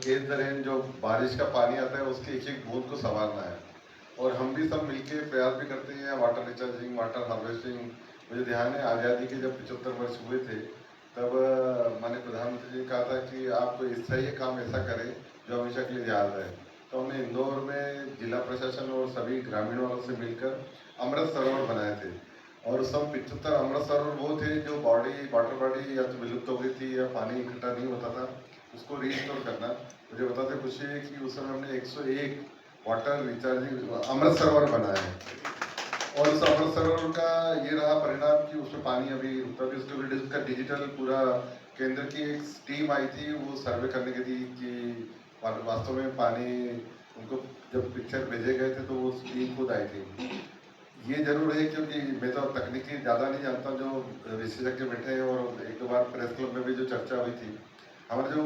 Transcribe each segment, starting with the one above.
At the rain जो बारिश का पानी आता है उसकी एक एक बूंद को संवारना है। और हम भी सब मिलके प्रयास भी करते हैं वाटर रिचार्जिंग, वाटर हार्वेस्टिंग। मुझे ध्यान है आज़ादी के जब 75 वर्ष हुए थे तब माननीय प्रधानमंत्री जी ने कहा था कि आप इसका ये काम ऐसा करें जो हमेशा के लिए याद रहे। तो हमने इंदौर में जिला प्रशासन और सभी ग्रामीण वालों से मिलकर अमृत सरोवर बनाए थे। और उस समय 75 अमृत सरोवर वो थे जो वाटर बॉडी या तो विलुप्त हो गई थी या पानी इकट्ठा नहीं होता था, उसको रीस्टोर करना। मुझे बताते खुशी है कि उस समय हमने 101 वाटर रिचार्जिंग अमृत सरोवर बनाया है। और उस अमृत सरोवर का ये रहा परिणाम कि उसमें पानी अभी तभी उसका डिजिटल पूरा केंद्र की एक टीम आई थी वो सर्वे करने की थी कि वास्तव में पानी उनको जब पिक्चर भेजे गए थे तो वो टीम खुद आई थी। ये जरूर है क्योंकि मैं तो तकनीकी ज़्यादा नहीं जानता, जो विशेषज्ञ बैठे हैं और एक दो बार प्रेस क्लब में भी जो चर्चा हुई थी, हमारे जो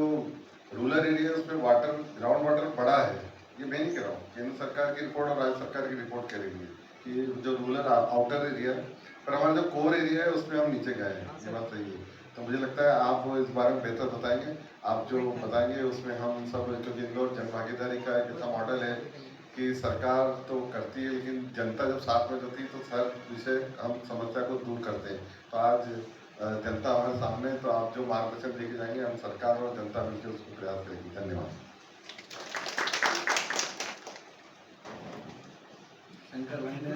रूरल एरिया उसमें वाटर ग्राउंड वाटर बड़ा है। ये मैं नहीं कह रहा हूँ, केंद्र सरकार की रिपोर्ट और राज्य सरकार की रिपोर्ट करेंगी कि जो रूरल आउटर एरिया है, पर हमारा जो कोर एरिया है उसमें हम नीचे गए हैं, ये बात सही है। तो मुझे लगता है आप इस बारे में बेहतर बताएंगे। आप जो बताएंगे उसमें हम सब, क्योंकि इंदौर जन भागीदारी का एक ऐसा मॉडल है कि सरकार तो करती है लेकिन जनता जब साथ में होती है तो हर विषय हम समस्या को दूर करते हैं। तो आज जनता हमारे सामने है, तो आप जो मार्गदर्शन देके जाएंगे हम सरकार और जनता मिलकर उसको प्रयास करेंगे। धन्यवाद। शंकर भाई ने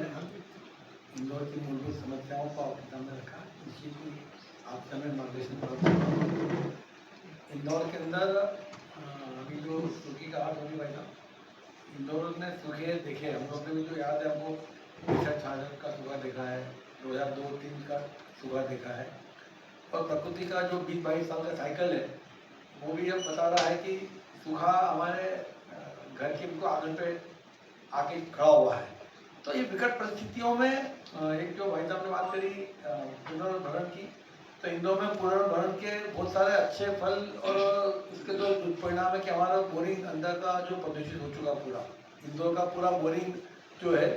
इंदौर की मूलभूत समस्याओं को आपके सामने रखा, इसी की आप समय मार्गदर्शन प्राप्त। इंदौर के अंदर अभी जो सूखी का हाथ होगी भाई साहब, इंदौर ने सूखे देखे, हम लोग ने भी जो याद है हमको 66 का सूखा देखा है, 2002-03 का सूखा देखा है। और प्रकृति का जो 20-22 साल का साइकिल है वो भी अब बता रहा है कि सूखा हमारे घर के बिल्कुल आंगन पे आके खड़ा हुआ है। तो ये विकट परिस्थितियों में एक जो भाई साहब ने बात करी पुनर्भरण की, तो इंदौर में पुनर्भरण के बहुत सारे अच्छे फल और इसके जो दुष्परिणाम है कि हमारा बोरिंग अंदर का जो प्रदूषित हो चुका पूरा, इंदौर का पूरा बोरिंग जो है,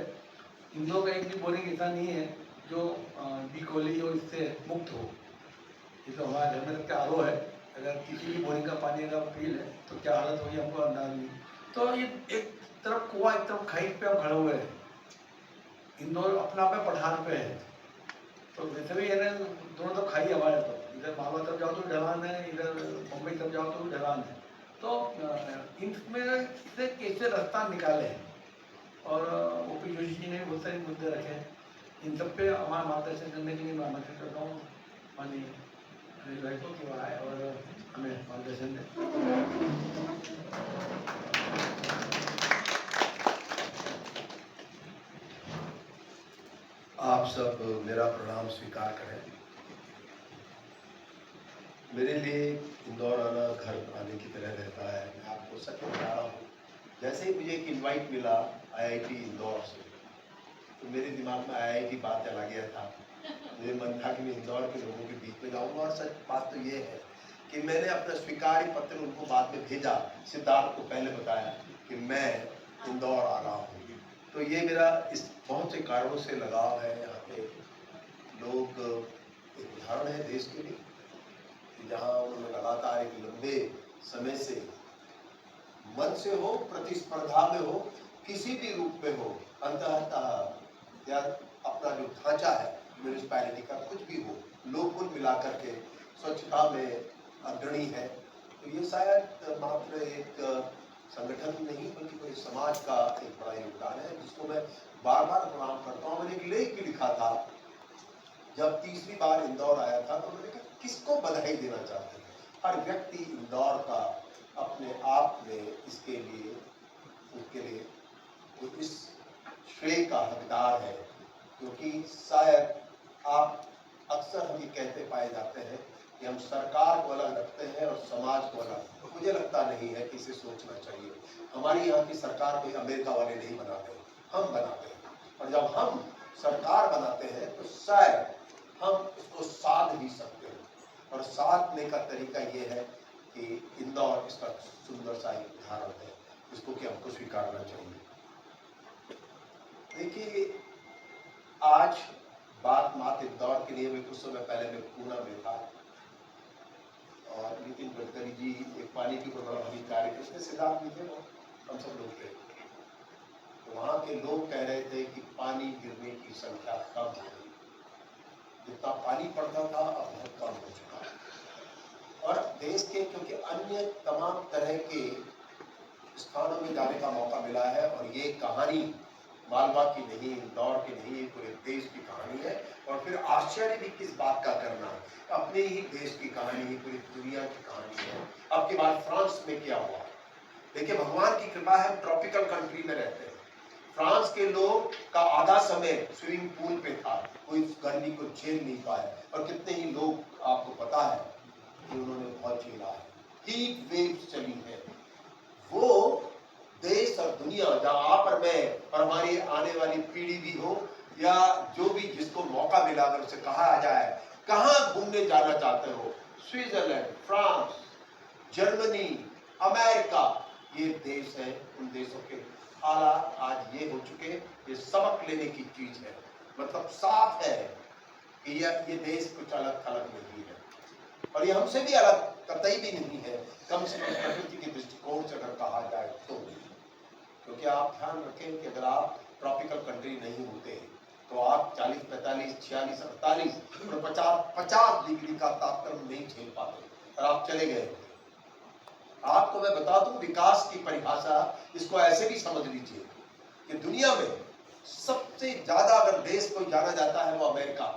इंदौर का एक भी बोरिंग ऐसा नहीं है जो बीकोली और इससे मुक्त हो। ये तो हमारे घर में सबके आरो है, अगर किसी भी बोरिंग का पानी अगर पी लें तो क्या हालत होगी हमको अंदाज नहीं। तो ये एक तरफ कुआं एक तरफ खाई पे हम खड़े हुए हैं, इंदौर अपना पे पठार पे है। तो वैसे भी है ना, दोनों तो खाई हमारे, तो इधर मालवा तरफ जाओ तो ढलान है, इधर मुंबई तरफ जाओ तो ढलान है। तो इनमें से कैसे रास्ता निकाले हैं, और ओपी जोशी जी ने बहुत सारे मुद्दे रखे हैं, इन सब पे हमारा मार्गदर्शन करने के लिए मैं आमंत्रित करता हूँ माननीय अनिल भाई को कि वो आए और हमें मार्गदर्शन दें। आप सब मेरा प्रणाम स्वीकार करें। मेरे लिए इंदौर आना घर आने की तरह रहता है। मैं आपको सच बता रहा हूँ, जैसे ही मुझे एक इनवाइट मिला आईआईटी इंदौर से, तो मेरे दिमाग में आईआईटी बात चला गया था। मुझे मन था कि मैं इंदौर के लोगों के बीच में जाऊँगा। और सच बात तो ये है कि मैंने अपना स्वीकार्य पत्र उनको बाद में भेजा, सिद्धार्थ को पहले बताया कि मैं इंदौर आ रहा हूँ। तो ये मेरा इस बहुत से कारणों से लगाव है। यहाँ पे लोग एक उदाहरण है देश के लिए, जहाँ उन्होंने लगातार एक लंबे समय से मन से हो, प्रतिस्पर्धा में हो, किसी भी रूप में हो, अंततः या अपना जो ढांचा है म्यूनिसिपैलिटी का कुछ भी हो, लोग कुल मिलाकर के स्वच्छता में अग्रणी है। तो ये शायद मात्र एक संगठन नहीं बल्कि पूरे समाज का एक बड़ा योगदान है, जिसको मैं बार बार प्रणाम करता हूँ। मैंने एक लेख भी लिखा था जब तीसरी बार इंदौर आया था, तो मैंने कहा किसको बधाई देना चाहते हैं। हर व्यक्ति इंदौर का अपने आप में इसके लिए उसके लिए वो इस श्रेय का हकदार है, क्योंकि शायद आप अक्सर हम ये कहते पाए जाते हैं कि हम सरकार को अलग रखते हैं और समाज को अलग। मुझे लगता नहीं है कि इसे सोचना चाहिए। हमारी यहाँ की सरकार कोई अमेरिका वाले नहीं बनाते, हम बनाते हैं। और जब हम सरकार बनाते हैं तो शायद हम उसको साध भी सकते हैं, और साधने का तरीका ये है कि इंदौर इसका सुंदर सा एक उदाहरण है, जिसको कि हमको स्वीकारना चाहिए। देखिए, आज बात मात्र इंदौर के लिए, मैं कुछ समय पहले मैं पूना में था और नितिन गडकरी जी एक पानी के ऊपर बड़ा भारी कार्य करते थे, सिद्धार्थ भी थे, वो हम सब लोग थे। तो वहाँ के लोग कह रहे थे कि पानी गिरने की संख्या कम हो गई, जितना पानी पड़ता था अब बहुत कम हो चुका है। और देश के क्योंकि अन्य तमाम तरह के स्थानों में जाने का मौका मिला है, और ये कहानी मालवा की नहीं, इंदौर की नहीं, पूरे देश की कहानी है। और फिर आश्चर्य भी किस बात का करना, अपने ही देश की कहानी ही पूरी दुनिया की कहानी है। अब के बाद फ्रांस में क्या हुआ, देखिए भगवान की कृपा है, हम ट्रॉपिकल कंट्री में रहते हैं। फ्रांस के लोग का आधा समय स्विमिंग पूल पे था, कोई गर्मी को झेल नहीं पाए, और कितने ही लोग आपको पता है कि उन्होंने बहुत झेला है। हीट वेव्स चली है, वो देश और दुनिया जहां आप और मैं और हमारी आने वाली पीढ़ी भी हो, या जो भी जिसको मौका मिला अगर उसे कहा जाए कहाँ घूमने जाना चाहते हो, स्विट्जरलैंड, फ्रांस, जर्मनी, अमेरिका, ये देश है। उन देशों के हालात आज ये हो चुके, ये सबक लेने की चीज है। मतलब साफ है कि ये देश कुछ अलग थलग नहीं है, और ये हमसे भी अलग कतई भी नहीं है, कम से कम प्रकृति के दृष्टिकोण से अगर कहा जाए तो। क्योंकि आप ध्यान रखें कि अगर आप ट्रॉपिकल कंट्री नहीं होते तो आप 40, 45, 46, 48 और 50 डिग्री का तापक्रम नहीं झेल पाते, और आप चले गए होते। आपको मैं बता दूं, विकास की परिभाषा इसको ऐसे भी समझ लीजिए कि दुनिया में सबसे ज्यादा अगर देश कोई जाना जाता है वो अमेरिका,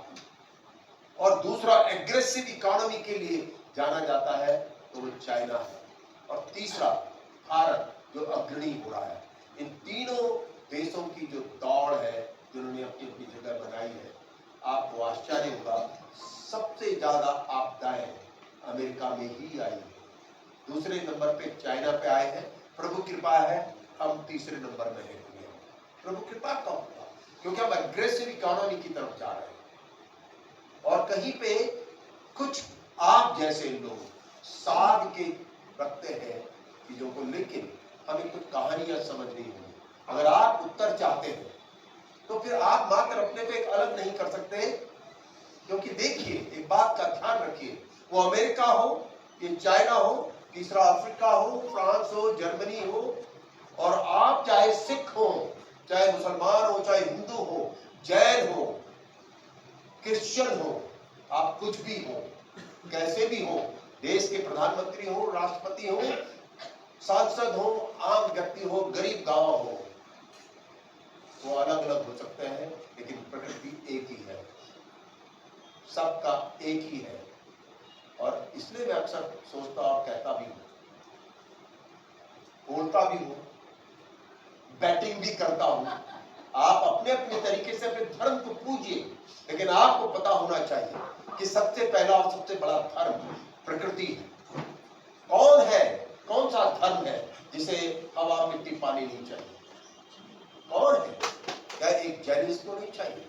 और दूसरा एग्रेसिव इकोनॉमी के लिए जाना जाता है तो वो चाइना है, और तीसरा भारत जो अग्रणी हो रहा है। इन तीनों देशों की जो दौड़ है, जिन्होंने अपनी अपनी जगह बनाई है, आपको आश्चर्य होगा सबसे ज्यादा आपदाएं अमेरिका में ही आई है, दूसरे नंबर पे चाइना पे आए हैं। प्रभु कृपा है हम तीसरे नंबर में है दुनिया में। प्रभु कृपा कब हुआ? क्योंकि हम अग्रेसिव इकोनॉमी की तरफ जा रहे हैं, और कहीं पे कुछ आप जैसे लोग साध के रखते हैं चीजों को, लेकिन हमें कुछ कहानियां समझनी होगी। अगर आप उत्तर चाहते हैं तो फिर आप मात्र अपने को एक अलग नहीं कर सकते, क्योंकि देखिए एक बात का ध्यान रखिए, वो अमेरिका हो, ये चाइना हो, तीसरा अफ्रीका हो, फ्रांस हो, जर्मनी हो, और आप चाहे सिख हो, चाहे मुसलमान हो, चाहे हिंदू हो, जैन हो, क्रिश्चियन हो, आप कुछ भी हो, कैसे भी हो, देश के प्रधानमंत्री हो, राष्ट्रपति हो, सांसद हो, आम व्यक्ति हो, गरीब गांव हो, वो अलग अलग हो सकते हैं, लेकिन प्रकृति एक ही है, सबका एक ही है। और इसलिए मैं अक्सर सोचता और कहता भी हूं, बोलता भी हूं, बैटिंग भी करता हूं, आप अपने अपने तरीके से अपने धर्म को पूजिए, लेकिन आपको पता होना चाहिए कि सबसे पहला और सबसे बड़ा धर्म प्रकृति है। कौन है, कौन सा धर्म है जिसे हवा, मिट्टी, पानी नहीं चाहिए? कौन है? क्या एक जैनिस्ट को नहीं चाहिए?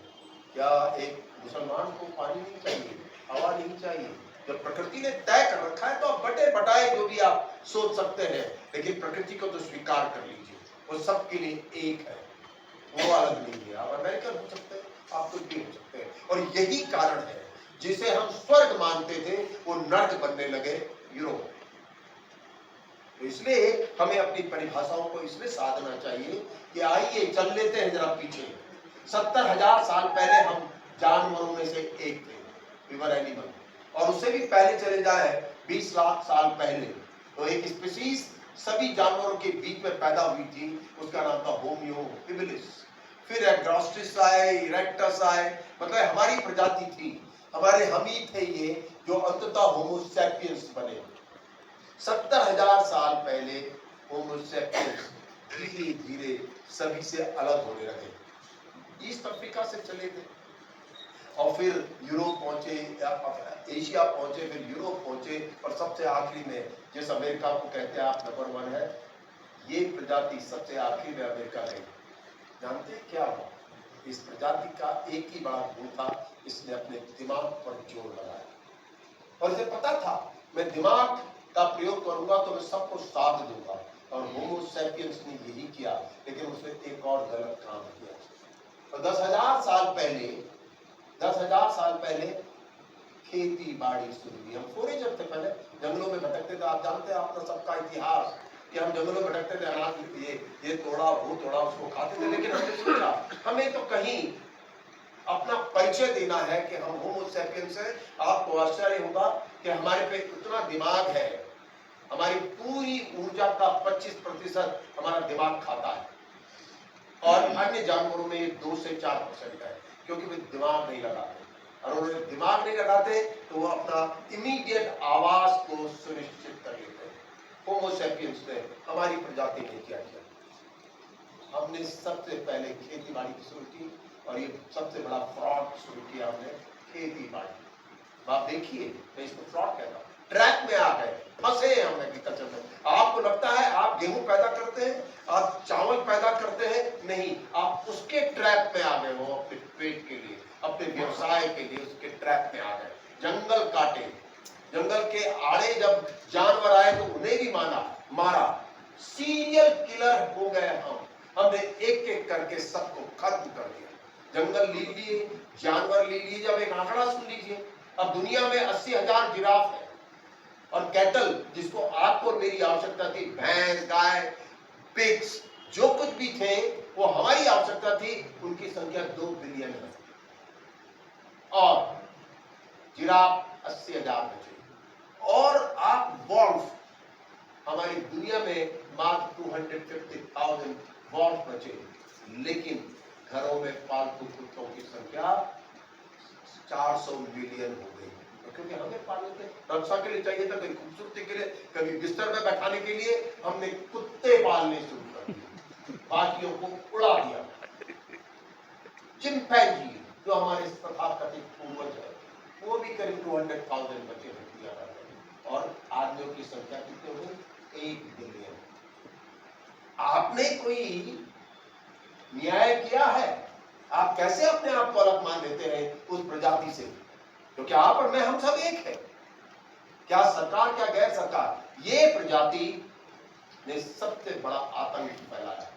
क्या एक मुसलमान को पानी नहीं चाहिए, हवा नहीं चाहिए? जब प्रकृति ने तय कर रखा है तो आप बटे बटाए जो भी आप सोच सकते हैं, लेकिन प्रकृति को तो स्वीकार कर लीजिए, वो सबके लिए एक है, वो अलग नहीं है। आप अमेरिकन हो सकते हैं, आप कुछ भी हो सकते हैं, और यही कारण है जिसे हम स्वर्ग मानते थे वो नर्क बनने लगे यूरोप। तो इसलिए हमें अपनी परिभाषाओं को इसलिए साधना चाहिए कि आइए चल लेते हैं जरा पीछे। 70,000 साल पहले हम जानवरों में से एक थे, वी वर एनिमल, और उससे भी पहले चले जाए 20 लाख साल पहले तो एक स्पीशीज सभी जानवरों के बीच में पैदा हुई थी, उसका नाम था होमियो हेबिलिस। फिर एग्रोस्टिस आए, इरेक्टस आए, मतलब हमारी प्रजाति थी, हमारे हम ही थे ये जो अंततः होमो सैपियंस बने। 70,000 साल पहले होमो सैपियंस धीरे धीरे सभी से अलग होने लगे, ईस्ट अफ्रीका से चले थे, और फिर यूरोप पहुंचे, एशिया पहुंचे, फिर यूरोप पहुंचे, और सबसे आखिरी में जिस अमेरिका को कहते हैं आप नंबर 1 है, ये प्रजाति सबसे आखिरी में अमेरिका गई। जानते हैं क्या हुआ? इस प्रजाति का एक ही बड़ा गुण था, इसने अपने दिमाग पर जोर लगाया, और इसे पता था मैं दिमाग का प्रयोग करूंगा तो मैं सबको साथ दूंगा, और होमो सैपियंस ने यही किया, लेकिन उसने एक और गलत काम किया। तो 10,000 साल पहले खेती बाड़ी शुरू हुई। हम फोरेजर थे, पहले जंगलों में भटकते थे। आप जानते हैं अपना सबका इतिहास कि हम जंगलों में भटकते थे, अनाज ये तोड़ा वो तोड़ा, उसको खाते थे। लेकिन हमने सोचा हमें तो कहीं अपना परिचय देना है कि हम होमो सैपियंस हैं। आपको आश्चर्य होगा कि हमारे पे इतना दिमाग है, हमारी पूरी ऊर्जा का 25% हमारा दिमाग खाता है, और अन्य जानवरों में 2 से 4% है, क्योंकि वे दिमाग नहीं लगाते। और उन्हें दिमाग नहीं लगाते तो वो अपना इमीडिएट आवाज को सुनिश्चित कर लेते हैं। होमो सैपियंस ने, हमारी प्रजाति ने क्या किया? हमने सबसे पहले खेती बाड़ी शुरू की, और ये सबसे बड़ा फ्रॉड शुरू किया हमने, खेती बाड़ी। आप देखिए, मैं इसको फ्रॉड कहता हूं। ट्रैक में आ गए, फंसे हैं हम एग्रीकल्चर में। आपको लगता है आप गेहूं पैदा करते हैं, आप चावल पैदा करते हैं, नहीं, आप उसके ट्रैप में आ गए हो। अपने पेट के लिए, अपने व्यवसाय के लिए उसके ट्रैप में आ गए। जंगल काटे, जंगल के आड़े जब जानवर आए तो उन्हें भी मारा। सीरियल किलर हो गए हमने एक एक करके सबको खत्म कर दिया। जंगल ले लिए, जानवर ले लिए। जब एक आंकड़ा सुन लीजिए, अब दुनिया में 80,000 जिराफ है, और कैटल, जिसको आपको और मेरी आवश्यकता थी, भैंस, गाय, पिग्स, जो कुछ भी थे वो हमारी आवश्यकता थी, उनकी संख्या 2 बिलियन है, और जिराफ 80,000 बचे। और आप वॉल्फ, हमारी दुनिया में मात्र 250,000 वॉल्फ बचे, लेकिन घरों में पालतू कुत्तों की संख्या 400 मिलियन हो गई। क्योंकि हमें पालने थे, रक्षा के लिए चाहिए था, कभी खूबसूरती के लिए, कभी बिस्तर में बैठाने के लिए, हमने कुत्ते पालने शुरू कर दिए, बाकियों को उड़ा दिया। चिंपैंजी, जो हमारे तथाकथित पूर्वज है, वो भी करीब 200,000 बचे दिया करते हैं, और आदमियों की संख्या कितनी हो गई? 1 बिलियन। आपने कोई न्याय किया है? आप कैसे अपने आप को अलग मान लेते हैं उस प्रजाति से? क्योंकि आप और मैं, हम सब एक है। क्या सरकार, क्या गैर सरकार, ये प्रजाति ने सबसे बड़ा आतंक फैलाया,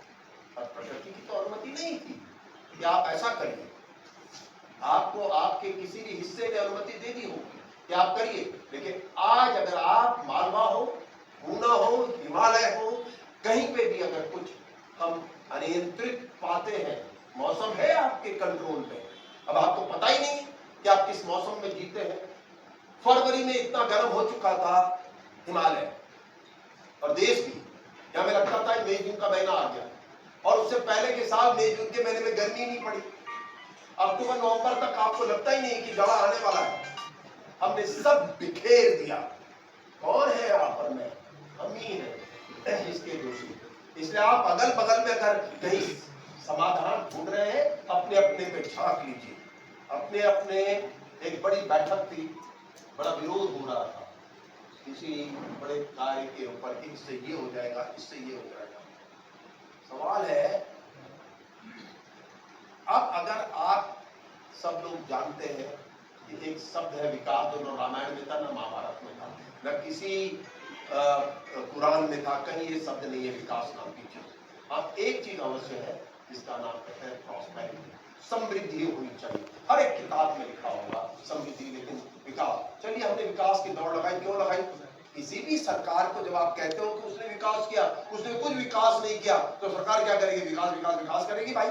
और प्रकृति की तो अनुमति नहीं थी कि आप ऐसा करिए। आपको आपके किसी भी हिस्से ने अनुमति दे दी होगी कि आप करिए, लेकिन आज अगर आप मालवा हो, पूना हो, हिमालय हो, कहीं पे भी अगर कुछ हम अनियंत्रित पाते हैं, मौसम है आपके कंट्रोल में, अब आपको पता ही नहीं कि आप किस मौसम में जीते हैं। फरवरी में इतना गर्म हो चुका था हिमालय और देश भी, यहां में लगता था मई जून का महीना आ गया, और उससे पहले के साल मई जून के महीने में गर्मी नहीं पड़ी। अक्टूबर नवंबर तक आपको लगता ही नहीं कि जाड़ा आने वाला है। हमने सब बिखेर दिया। कौन है आप और मैं? हम ही हैं इसके दोषी। इसलिए आप अगल बगल में अगर कहीं समाधान ढूंढ रहे हैं, अपने अपने पे झांक लीजिए। अपने अपने, एक बड़ी बैठक थी, बड़ा विरोध हो रहा था किसी बड़े कार्य के ऊपर कि इससे ये हो जाएगा, इससे ये हो जाएगा। सवाल है, अब अगर आप सब लोग जानते हैं कि एक शब्द है विकास, जो न रामायण में था, न महाभारत में था, न किसी कुरान में था, कहीं ये शब्द नहीं है विकास नाम की चीज। अब एक चीज अवश्य है जिसका नाम कहते हैं प्रॉस्पेरिटी, समृद्धि होनी चाहिए। हर एक किताब में लिखा होगा समृद्धि, लेकिन विकास। चलिए, हमने विकास की दौड़ लगाई, क्यों लगाई? किसी भी सरकार को जब आप कहते हो कि उसने विकास किया, उसने कुछ विकास नहीं किया, तो सरकार क्या करेगी? विकास विकास विकास करेगी भाई।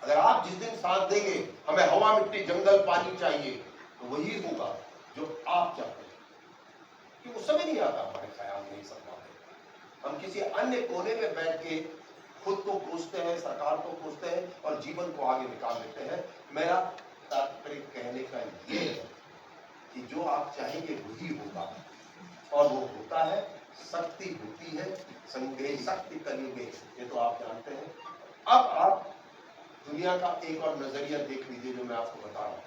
अगर आप जिस दिन साथ देंगे हमें हवा, मिट्टी, जंगल, पानी चाहिए, तो वही होगा जो आप चाहते हैं। कि उस समय नहीं आता हमारे ख्याल में सब बातें। हम किसी अन्य कोने में बैठ के खुद को कोसते हैं, सरकार को कोसते हैं, और जीवन को आगे निकाल लेते हैं। मेरा तात्पर्य कहने का ये है कि जो आप चाहेंगे वही होगा, और वो होता है। शक्ति होती है, संगे शक्ति कलियुगे, ये तो आप जानते हैं। अब आप दुनिया का एक और नजरिया देख लीजिए जो मैं आपको बता रहा हूं।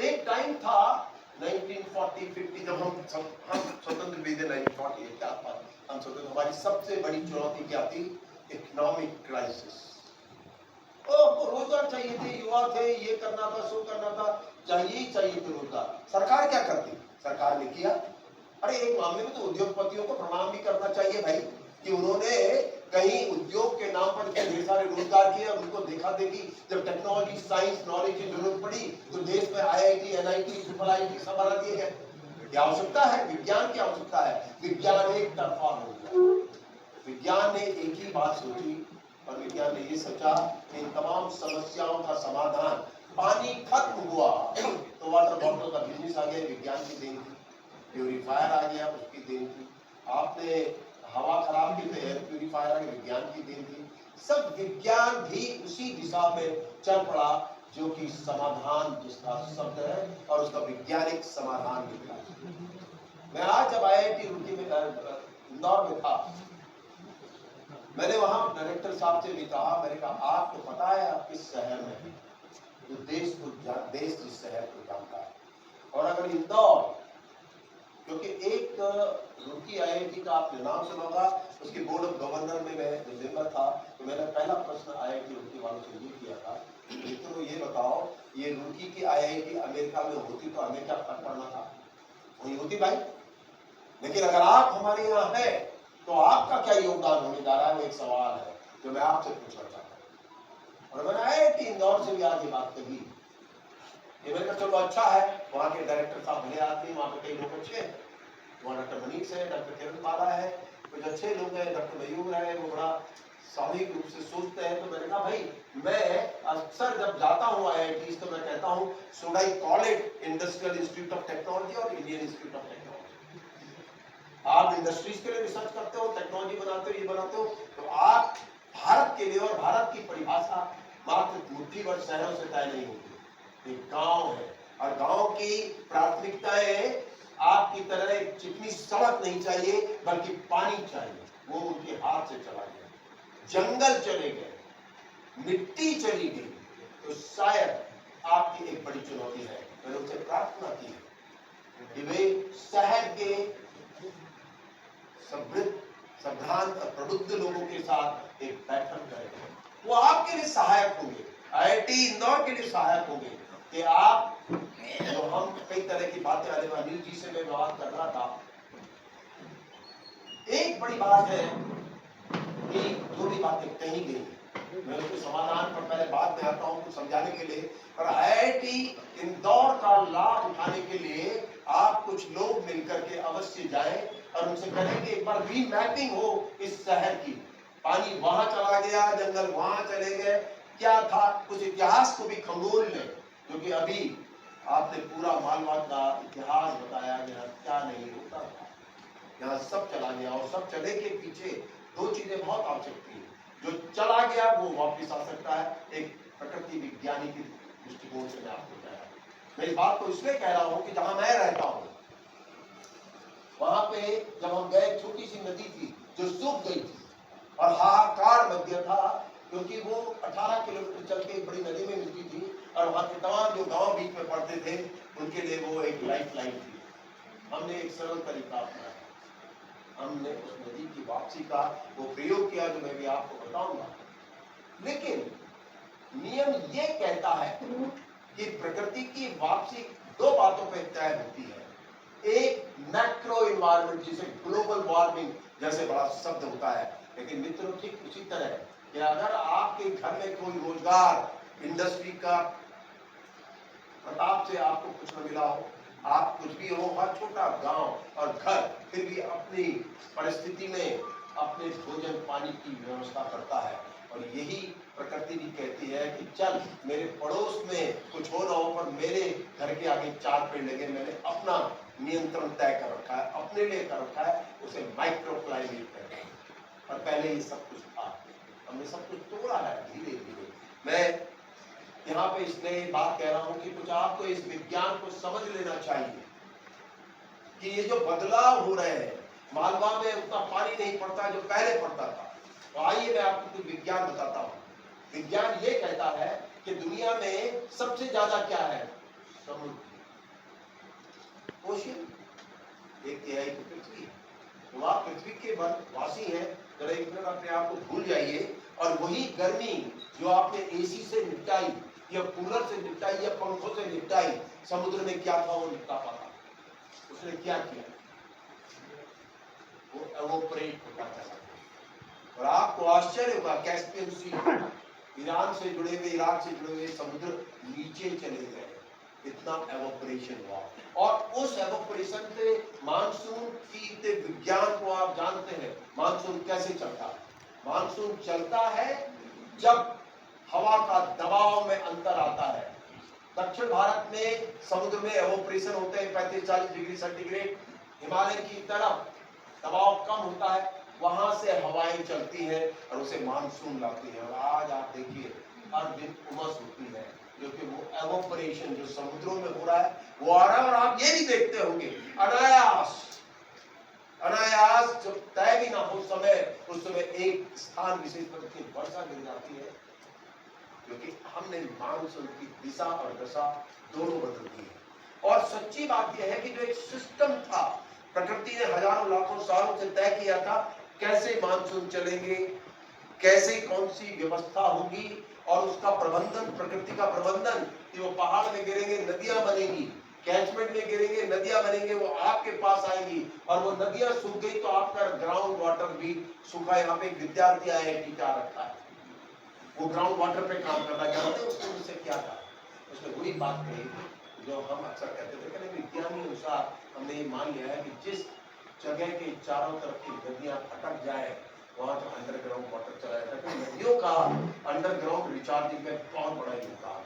एक टाइम था 1940-50, जब हम स्वतंत्र भी थे 1948 के आसपास, हम स्वतंत्र। हमारी सबसे बड़ी चुनौती क्या थी? Economic crisis. रोजगार चाहिए थे, युवा थे, ये करना था, सो करना था, चाहिए थे रोजगार। सरकार क्या करती? सरकार ने किया। अरे एक मामले में तो उद्योगपतियों को प्रणाम भी करना चाहिए भाई। कि उन्होंने कहीं उद्योग के नाम पर ढेर सारे रोजगार किए और उनको देखा देखी जब टेक्नोलॉजी साइंस नॉलेज की जरूरत पड़ी तो देश में आईआईटी एनआईटी ट्रिपल आईटी सब बना दिए गए। क्या आवश्यकता है? विज्ञान की आवश्यकता है। विज्ञान एक तरफा हो गया। विज्ञान ने एक ही बात सोची और विज्ञान ने ये सोचा कि इन तमाम समस्याओं का समाधान, पानी खत्म हुआ तो वाटर बॉटल का बिजनेस आ गया, विज्ञान की देन थी। प्यूरिफायर आ गया, उसकी देन थी। आपने हवा खराब की तो एयर प्यूरिफायर आ गया, विज्ञान की देन थी। सब विज्ञान भी उसी दिशा में चल पड़ा जो कि समाधान जिसका शब्द है और उसका वैज्ञानिक समाधान निकला। मैं आज जब आईआईटी रुड़की में इंदौर में था, मैंने वहां डायरेक्टर साहब से भी कहा, मैंने कहा आपको पता है आप किस शहर में हैं? जो देश जिस शहर को जानता है। और अगर इंदौर, क्योंकि एक रुड़की आईआईटी का आपने नाम सुना होगा, उसके बोर्ड ऑफ गवर्नर में मैं मेंबर था, तो मैंने पहला प्रश्न आईआईटी रुड़की वालों से ये किया था, तो ये बताओ ये रुड़की की आईआईटी अमेरिका में होती तो हमें क्या फर्क पड़ना था? वही होती भाई। लेकिन अगर आप हमारे यहाँ है तो आपका क्या योगदान होने जा रहा है, वो एक सवाल है जो मैं आपसे पूछना चाहता हूँ। और मैंने आईआईटी इंदौर से भी आज ये बात कही, ये मैंने कहा चलो अच्छा है, वहाँ के डायरेक्टर साहब भले आदमी, वहाँ पे कई लोग अच्छे हैं, वहाँ डॉक्टर मनीष है, डॉक्टर किरण बाला है, कुछ अच्छे लोग हैं, डॉक्टर मयूर है, वो बड़ा सामूहिक रूप से सोचते हैं। तो मैंने कहा भाई मैं अक्सर जब जाता हूँ आईआईटी तो मैं कहता हूँ should I call it industrial institute of technology और इंडियन इंस्टीट्यूट ऑफ टेक्नोलॉजी। आप इंडस्ट्रीज के लिए रिसर्च करते हो, टेक्नोलॉजी बनाते हो, ये बनाते हो, तो आप भारत के लिए, और भारत की परिभाषा मात्र मुट्ठी भर शहरों से तय नहीं होती, एक गांव है और गांव की प्राथमिकताएं आपकी तरह एक चिकनी सड़क नहीं चाहिए बल्कि पानी चाहिए। वो उनके हाथ से चला गया, जंगल चले गए, मिट्टी चली गई, तो शायद आपकी एक बड़ी चुनौती है। मैंने उनसे प्रार्थना की कि वे शहर के समृद्ध संभ्रांत प्रबुद्ध लोगों के साथ एक बैठक करें, वो आपके लिए सहायक होंगे, आईआईटी इंदौर के लिए सहायक होंगे कि आप जो हम कई तरह की बातें आने वाली अनिल जी से मैं बात कर रहा था। एक बड़ी बात है कि जो भी बातें कही गई मैं उसके समाधान पर पहले बाद में आता हूं कुछ समझाने के लिए, पर आईआईटी इंदौर का लाभ उठाने के लिए आप कुछ लोग मिलकर के अवश्य जाएं और उनसे करें कि एक बार रीमैपिंग हो इस शहर की। पानी वहां चला गया, जंगल वहां चले गए, क्या था, कुछ इतिहास को भी खंगोल लें, क्योंकि अभी आपने पूरा मालवा का इतिहास बताया गया, क्या नहीं होता था, यहाँ सब चला गया। और सब चले के पीछे दो चीजें बहुत आवश्यक थी, जो चला गया वो वापस आ सकता है, एक प्रकृति विज्ञानी की दृष्टिकोण से मैं आपको कह रहा हूं। मैं इस बात को इसलिए कह रहा हूं कि जहां मैं रहता हूं वहां पे जब हम गए, छोटी सी नदी थी जो सूख गई थी और हाहाकार मच गया था, क्योंकि वो 18 किलोमीटर चल के एक बड़ी नदी में मिलती थी और वहां के तमाम जो गांव बीच में पड़ते थे उनके लिए वो एक लाइफ लाइन थी। हमने एक सरल तरीका अपनाया, हमने उस नदी की वापसी का वो प्रयोग किया जो मैं भी आपको बताऊंगा। लेकिन नियम ये कहता है कि प्रकृति की वापसी दो बातों पर तय होती है, एक मैक्रो इन्वायरमेंट जिसे ग्लोबल वार्मिंग जैसे बड़ा शब्द होता है, लेकिन मित्रों ठीक उसी तरह कि अगर आपके घर में कोई रोजगार इंडस्ट्री का प्रताप से आपको कुछ न मिला हो, आप कुछ भी हो, हर छोटा गांव और घर फिर भी अपनी परिस्थिति में अपने भोजन पानी की व्यवस्था करता है। और यही प्रकृति भी कहती है कि चल मेरे पड़ोस में कुछ हो रहा हो पर मेरे घर के आगे 4 पेड़ लगे, मैंने अपना नियंत्रण तय कर रखा है, अपने लिए कर रखा है, उसे माइक्रो क्लाइमेट कहते हैं। और पहले ये सब कुछ था, हमने सब कुछ तोड़ा है धीरे धीरे। मैं यहाँ पे इसलिए बात कह रहा हूं कि कुछ आपको इस विज्ञान को समझ लेना चाहिए कि ये जो बदलाव हो रहे हैं, मालवा में उतना पानी नहीं पड़ता जो पहले पड़ता था। तो आइए मैं आपको कुछ विज्ञान बताता हूँ। विज्ञान ये कहता है कि दुनिया में सबसे ज्यादा क्या है, समुद्र, ओशियन, 1/3 तो पृथ्वी है। तो आप पृथ्वी के वासी हैं, जरा एक मिनट अपने आप को भूल जाइए और वही गर्मी जो आपने एसी से निपटाई या कूलर से निपटाई या पंखों से निपटाई, समुद्र में क्या था वो निपटा पाता, उसने क्या किया, वो एवोपरेट होता चला। और आपको आश्चर्य होगा, कैस्पियन सी, ईरान से जुड़े हुए, इराक से जुड़े हुए समुद्र नीचे चले गए, इतना एवोपरेशन हुआ। और उस एवोपरेशन से मानसून की विज्ञान को आप जानते हैं, मानसून कैसे चलता है? मानसून चलता है जब हवा का दबाव में अंतर आता है। दक्षिण भारत में समुद्र में एवोपरेशन होते हैं 35-40 डिग्री सेंटीग्रेड, हिमालय की तरफ दबाव कम होता है, वहां से हवाएं चलती हैं और उसे मानसून लाती है। और आज आप देखिए हर दिन उमस होती है, क्योंकि वो एवोपरेशन जो समुद्रों में हो रहा है वो आ रहा है। और आप ये भी देखते होंगे अनायास जब तय भी ना हो समय, उस समय एक स्थान विशेष पर इतनी वर्षा गिर जाती है, क्योंकि हमने मानसून की दिशा और दशा दोनों बदल दी है। और सच्ची बात यह है कि जो एक सिस्टम था, प्रकृति ने हजारों लाखों सालों से तय किया था कैसे मानसून चलेंगे, कैसे कौन सी व्यवस्था होगी और उसका प्रबंधन, प्रकृति का प्रबंधन, कि वो पहाड़ में गिरेंगे नदियां बनेंगी, कैचमेंट में गिरेंगे नदियां बनेंगे, वो आपके पास आएंगी, और वो नदियां सूख गई तो आपका ग्राउंड वाटर भी सूखा। यहाँ पे एक विद्यार्थी IIT का रखा है, वो ग्राउंड वाटर पे काम कर रहा है। जानते हैं उसने मुझसे क्या कहा? उसने वही बात कही जो हम अक्सर कहते थे, कहते विज्ञान के अनुसार हमने ये मान लिया है कि जिस जगह के चारों तरफ की नदियां अटक जाए वहां तो अंडरग्राउंड वाटर चला जाता है, तो नदियों का अंडरग्राउंड रिचार्जिंग में बहुत बड़ा योगदान।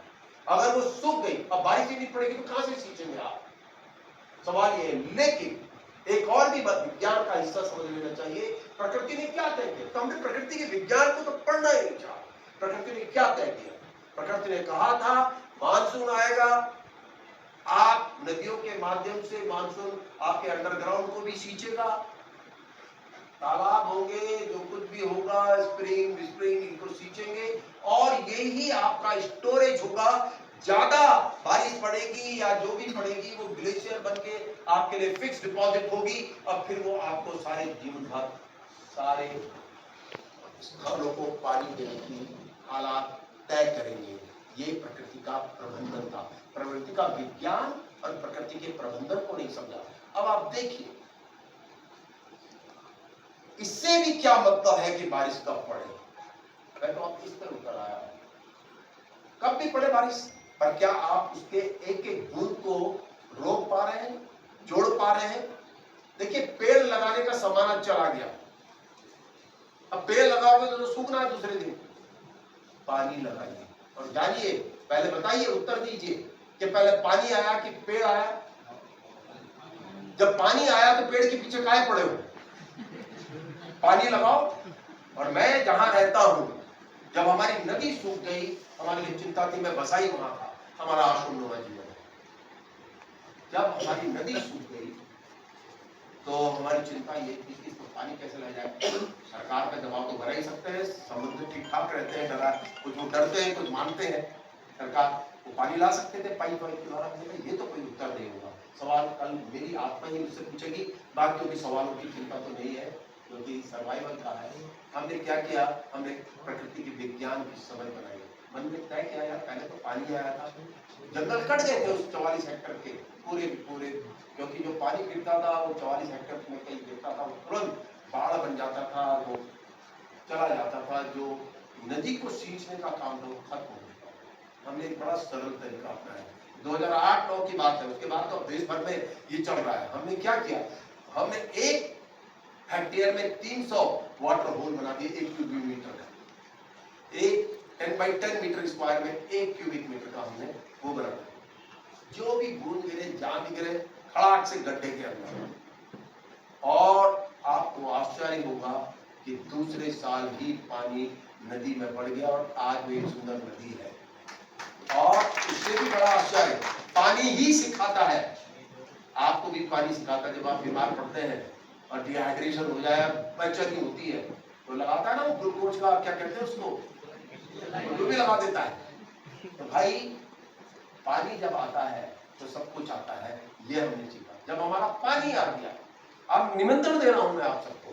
अगर वो सूख गई, अब बारिश ही नहीं पड़ेगी तो कहां से सींचेंगे आप? सवाल ये है। लेकिन एक और भी बात विज्ञान का हिस्सा समझ लेना चाहिए, प्रकृति ने क्या तय किया? तो हमने प्रकृति के विज्ञान को तो पढ़ना ही नहीं चाहा। प्रकृति ने क्या तय किया? प्रकृति ने कहा था मानसून आएगा, आप नदियों के माध्यम से मानसून आपके अंडरग्राउंड को भी सींचेगा, तालाब होंगे, जो कुछ भी होगा, स्प्रिंग इनको सींचेंगे, और यही आपका स्टोरेज होगा। ज्यादा बारिश पड़ेगी या जो भी पड़ेगी वो ग्लेशियर बनके आपके लिए फिक्स डिपॉजिट होगी, और फिर वो आपको सारे जीवन भर सारे स्थलों को पानी देने की हालात तय करेंगे। ये प्रकृति का प्रबंधन था। प्रकृति का विज्ञान और प्रकृति के प्रबंधन को नहीं समझा। अब आप देखिए इससे भी क्या मतलब है कि बारिश कब पड़े? मैं तो आप इस पर उतर आया, कब भी पड़े बारिश, पर क्या आप उसके एक एक बूंद को रोक पा रहे हैं, जोड़ पा रहे हैं? देखिए पेड़ लगाने का जमाना चला गया, अब पेड़ लगाओगे तो सूखना है दूसरे दिन, पानी लगाइए। और जानिए, पहले बताइए, उत्तर दीजिए कि पहले पानी आया कि पेड़ आया? जब पानी आया तो पेड़ के पीछे काहे पड़े हो? पानी लगाओ। और मैं जहां रहता हूं, जब हमारी नदी सूख गई, हमारे लिए चिंता थी, मैं बसाई वहां था, हमारा आश्रमनुमा जीवन। जब हमारी नदी सूख गई तो हमारी चिंता ये थी कि इसको पानी कैसे लाया जाए। सरकार पे दबाव तो बना ही सकते हैं, समुद्र ठीक ठाक रहते हैं, डरा कुछ वो डरते हैं, कुछ मानते हैं, सरकार वो पानी ला सकते थे पाइप के द्वारा। ये तो कोई उत्तर नहीं होगा। सवाल कल मेरी आत्मा ही मुझसे पूछेगी, बाकियों के सवालों की चिंता तो नहीं है, क्योंकि सर्वाइवल का है। हमने क्या किया? हमने प्रकृति के विज्ञान की समझ बनाई, मन में तय किया यार पहले तो पानी आया था, जंगल कट गए थे उस 44 हेक्टर के पूरे, क्योंकि जो पानी गिरता था वो 44 हेक्टर में कहीं गिरता था, वो तुरंत बाढ़ बन जाता था, वो चला जाता था, जो नदी को सींचने का काम था वो खत्म हो गया। हमने एक बड़ा सरल तरीका अपनाया, 2008-9 की बात है, उसके बाद तो देश भर में ये चल रहा है। हमने क्या किया? हमने 1 हेक्टेयर में 300 वाटर होल बना दिए, 1 क्यूबिक मीटर का। एक 10 बाई 10 मीटर स्क्वायर में 1 क्यूबिक मीटर का हमने वो बना दिया। जो भी बूंद गिरे, जहां भी गिरे, खड़ाक से गड्ढे के अंदर। और आपको आश्चर्य होगा कि दूसरे साल ही पानी नदी में बढ़ गया और आज वो एक सुंदर नदी है। और उससे भी बड़ा आश्चर्य, पानी ही सिखाता है, आपको भी पानी सिखाता है। जब आप बीमार पड़ते हैं और डिहाइड्रेशन हो जाए, बेचैनी होती है, तो लगाता है ना वो ग्लूकोज का, क्या कहते हैं उसको, वो भी लगा देता है। तो भाई पानी जब आता है तो सब कुछ आता है, ये हमने सीखा। जब हमारा पानी आ गया, अब निमंत्रण दे रहा हूं मैं आप सबको,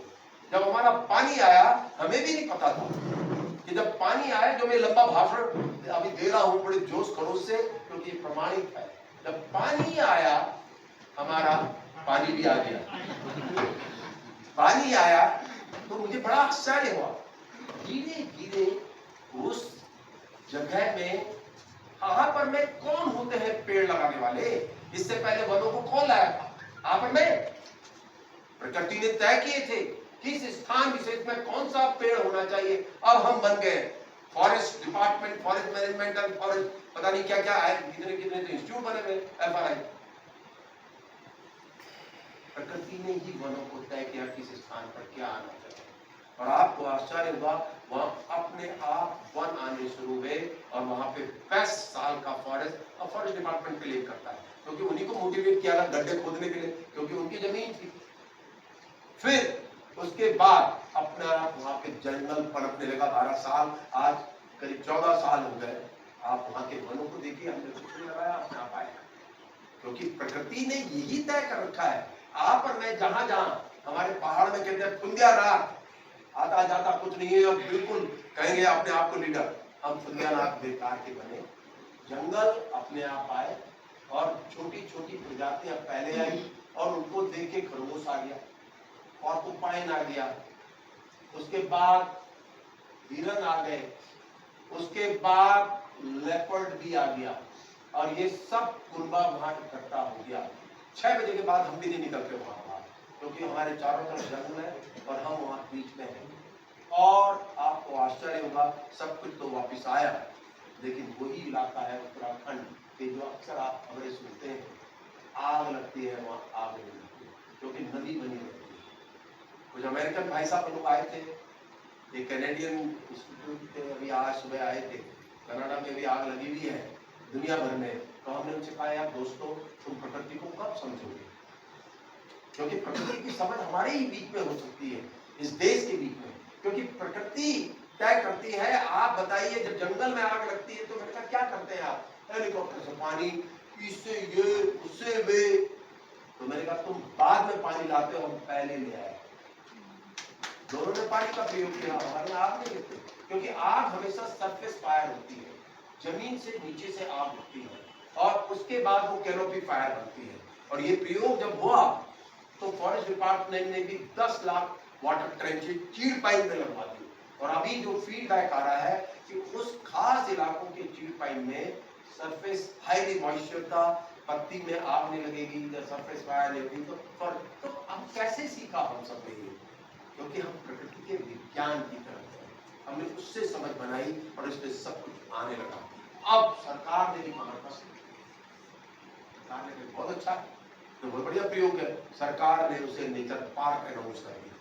जब हमारा पानी आया, हमें भी नहीं पता था कि जब पानी आया, जो मैं लंबा भाषण अभी दे रहा हूं बड़े जोश खरोश से, क्योंकि प्रमाणित है, जब पानी आया, हमारा पानी भी आ गया। पानी आया तो मुझे बड़ा आश्चर्य हुआ धीरे धीरे उस जगह में कहां पर में कौन होते हैं पेड़ लगाने वाले? इससे पहले वनों को कौन लाया था? आप में प्रकृति ने तय किए थे किस स्थान विशेष में कौन सा पेड़ होना चाहिए। अब हम बन गए फॉरेस्ट डिपार्टमेंट, फॉरेस्ट मैनेजमेंट और फॉरेस्ट पता नहीं क्या क्या आए, कितने कितने तो इंस्टीट्यूट बने हुए FRI। प्रकृति ने ही वनों को तय किया किस स्थान पर क्या आना चाहिए। और आपको आश्चर्य होगा वहां अपने आप वन आने शुरू हुए और वहां पे 5 साल का फॉरेस्ट और फॉरेस्ट डिपार्टमेंट क्लेम करता है क्योंकि उन्हीं को मोटिवेट किया था गड्ढे खोदने के लिए क्योंकि उनकी जमीन थी। फिर उसके बाद अपने आप वहां पे जंगल पनपने लगा। 12 साल, आज करीब 14 साल हो गए। आप वहां के वनों को देखिए, हमने कुछ नहीं लगाया, अपने आप आएगा क्योंकि प्रकृति ने यही तय कर रखा है। आप और मैं जहां जहां हमारे पहाड़ में कहते हैं फुंदिया नाथ, आता जाता कुछ नहीं है, अब बिल्कुल कहेंगे अपने आप को लीडर, हम फुंदिया नाथ बेकार के बने। जंगल अपने आप आए और छोटी छोटी प्रजातियां पहले आई और उनको देख के खरगोश आ गया और पुपाइन आ गया, उसके बाद हिरन आ गए, उसके बाद लेपर्ड भी आ गया और ये सब कुर्बा वहां इकट्ठा हो गया। 6 बजे के बाद हम भी नहीं निकलते वहां क्योंकि हमारे चारों तरफ जंगल है और हम वहां बीच में हैं। और आपको आश्चर्य होगा, सब कुछ तो वापिस आया, लेकिन वही इलाका है उत्तराखंड के जो अक्सर आप खबरें सुनते हैं, आग लगती है वहां, आग नहीं लगती क्योंकि नदी बनी रहती है। कुछ अमेरिकन भाई साहब लोग आए थे, एक कैनेडियन इंस्टीट्यूट थे, अभी आज सुबह आए थे। कनाडा में भी आग लगी हुई है दुनिया भर में। तो हमने उनसे कहा यार दोस्तों, तुम प्रकृति को कब समझोगे? क्योंकि प्रकृति की समझ हमारे ही बीच में हो सकती है, इस देश के बीच में, क्योंकि प्रकृति तय करती है। आप बताइए, जब जंगल में आग लगती है तो मैंने कहा क्या करते हैं आप? हेलीकॉप्टर से पानी, इससे ये, उससे वे। तो मैंने कहा तुम बाद में पानी लाते हो, हम पहले ले आए। दोनों ने पानी का प्रयोग किया, हमारे आग नहीं लगती क्योंकि आग हमेशा सरफेस फायर होती है, जमीन से नीचे से आग उठती है और उसके बाद वो कैनोपी फायर बनती है। और ये प्रयोग जब हुआ तो फॉरेस्ट डिपार्टमेंट ने भी 10 लाख वाटर ट्रेंचेज चीड़ पाइन में लगवा दी। और अभी जो फीडबैक आ रहा है कि उस खास इलाकों के चीड़ पाइन में सरफेस हाईली मॉइस्चर था, पत्ती में आग नहीं लगेगी, जब सरफेस फायर नहीं होगी। तो अब कैसे सीखा हम सब ने ये? क्योंकि हम प्रकृति के विज्ञान की तरफ हैं, हमने उससे समझ बनाई और इसमें सब कुछ आने लगा। अब सरकार ने भी कमर कस ली, सरकार ने भी बहुत अच्छा, तो बहुत बढ़िया प्रयोग है, सरकार ने उसे नेचर पार्क अनाउंस कर दिया।